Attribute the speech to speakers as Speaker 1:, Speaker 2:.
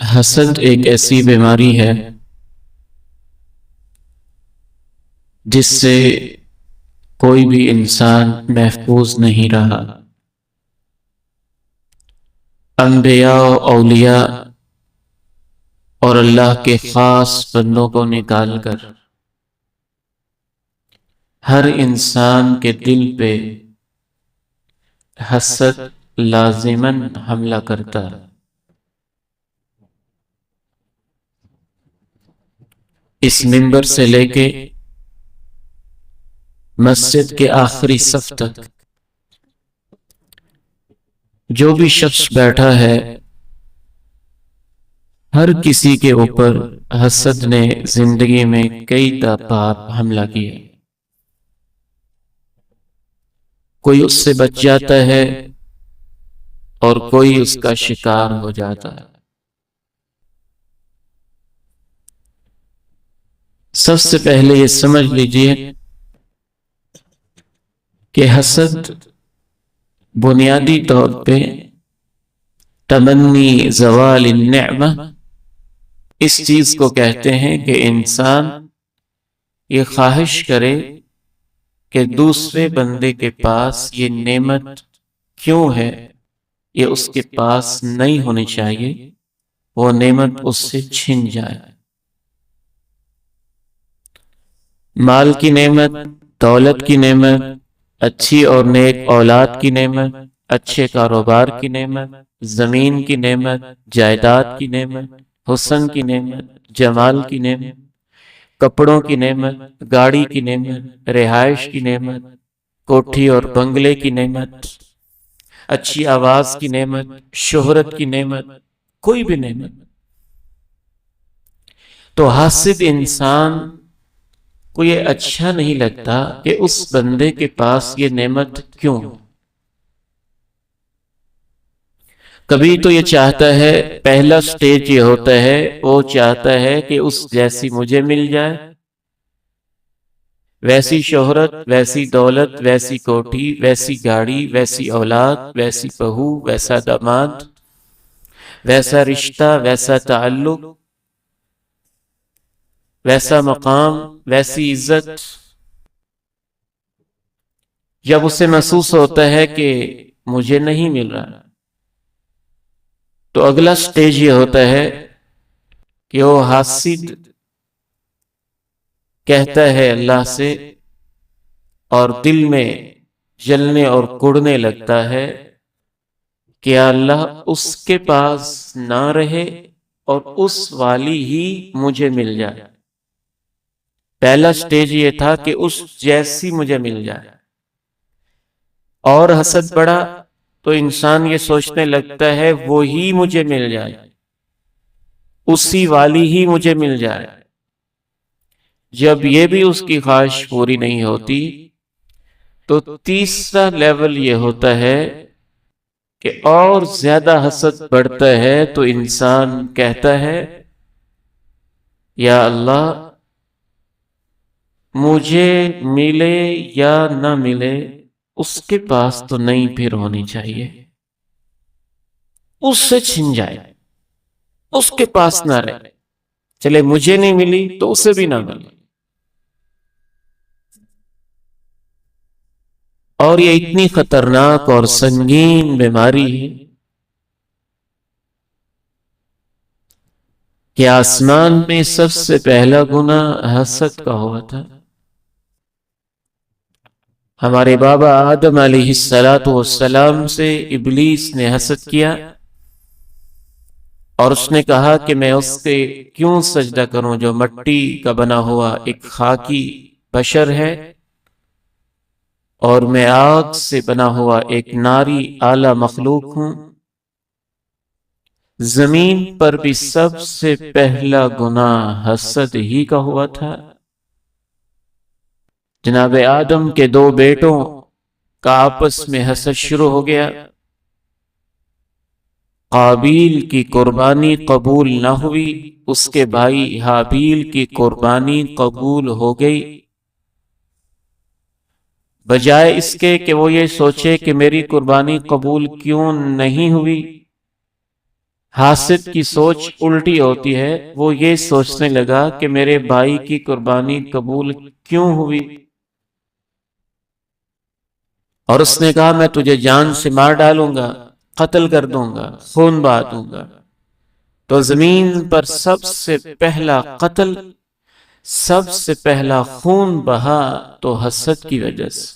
Speaker 1: حسد ایک ایسی بیماری ہے جس سے کوئی بھی انسان محفوظ نہیں رہا۔ انبیاء و اولیاء اور اللہ کے خاص بندوں کو نکال کر ہر انسان کے دل پہ حسد لازماً حملہ کرتا ہے۔ اس منبر سے لے کے مسجد کے آخری صف تک جو بھی شخص بیٹھا ہے، ہر کسی کے اوپر حسد نے زندگی میں کئی بار حملہ کیا۔ کوئی اس سے بچ جاتا ہے اور کوئی اس کا شکار ہو جاتا ہے۔ سب سے پہلے یہ سمجھ لیجئے کہ حسد بنیادی طور پہ تمنی زوال النعمہ اس چیز کو کہتے ہیں کہ انسان یہ خواہش کرے کہ دوسرے بندے کے پاس یہ نعمت کیوں ہے، یہ اس کے پاس نہیں ہونی چاہیے، وہ نعمت اس سے چھن جائے۔ مال کی نعمت، دولت کی نعمت، اچھی اور نیک اولاد کی نعمت، اچھے کاروبار کی نعمت، زمین کی نعمت، جائیداد کی نعمت، حسن کی نعمت، جمال کی نعمت، کپڑوں کی نعمت، گاڑی کی نعمت، رہائش کی نعمت، کوٹھی اور بنگلے کی نعمت، اچھی آواز کی نعمت، شہرت کی نعمت، کوئی بھی نعمت۔ تو حاسد انسان کو یہ اچھا نہیں لگتا کہ اس بندے کے پاس یہ نعمت کیوں۔ کبھی تو یہ چاہتا ہے، پہلا سٹیج یہ ہوتا ہے، وہ چاہتا ہے کہ اس جیسی مجھے مل جائے، ویسی شہرت، ویسی دولت، ویسی کوٹھی، ویسی گاڑی، ویسی اولاد، ویسی بہو، ویسا داماد، ویسا رشتہ، ویسا تعلق، ویسا مقام، ویسی عزت۔ جب اسے محسوس ہوتا ہے کہ مجھے نہیں مل رہا، تو اگلا سٹیج یہ ہوتا ہے کہ وہ حاسد کہتا ہے اللہ سے، اور دل میں جلنے اور کڑنے لگتا ہے کہ یا اللہ اس کے پاس نہ رہے اور اس والی ہی مجھے مل جائے۔ پہلا سٹیج یہ تھا کہ اس جیسی مجھے مل جائے، اور حسد بڑھا تو انسان یہ سوچنے لگتا ہے وہی مجھے مل جائے، اسی والی ہی مجھے مل جائے۔ جب یہ بھی اس کی خواہش پوری نہیں ہوتی تو تیسرا لیول یہ ہوتا ہے کہ اور زیادہ حسد بڑھتا ہے، تو انسان کہتا ہے یا اللہ مجھے ملے یا نہ ملے، اس کے پاس تو نہیں پھر ہونی چاہیے، اس سے چھن جائے، اس کے پاس نہ رہے، چلے مجھے نہیں ملی تو اسے بھی نہ ملے۔ اور یہ اتنی خطرناک اور سنگین بیماری ہے کہ آسمان میں سب سے پہلا گناہ حسد کا ہوا تھا۔ ہمارے بابا آدم علیہ السلام سے ابلیس نے حسد کیا، اور اس نے کہا کہ میں اس کے کیوں سجدہ کروں جو مٹی کا بنا ہوا ایک خاکی بشر ہے، اور میں آگ سے بنا ہوا ایک ناری اعلی مخلوق ہوں۔ زمین پر بھی سب سے پہلا گناہ حسد ہی کا ہوا تھا۔ جناب آدم کے دو بیٹوں کا آپس میں حسد شروع ہو گیا۔ قابیل کی قربانی قبول نہ ہوئی، اس کے بھائی حابیل کی قربانی قبول ہو گئی۔ بجائے اس کے کہ وہ یہ سوچے کہ میری قربانی قبول کیوں نہیں ہوئی، حاسد کی سوچ الٹی ہوتی ہے، وہ یہ سوچنے لگا کہ میرے بھائی کی قربانی قبول کیوں ہوئی، اور اس نے کہا میں تجھے جان سے مار ڈالوں گا، قتل کر دوں گا، خون بہا دوں گا۔ تو زمین پر سب سے پہلا قتل، سب سے پہلا خون بہا تو حسد کی وجہ سے۔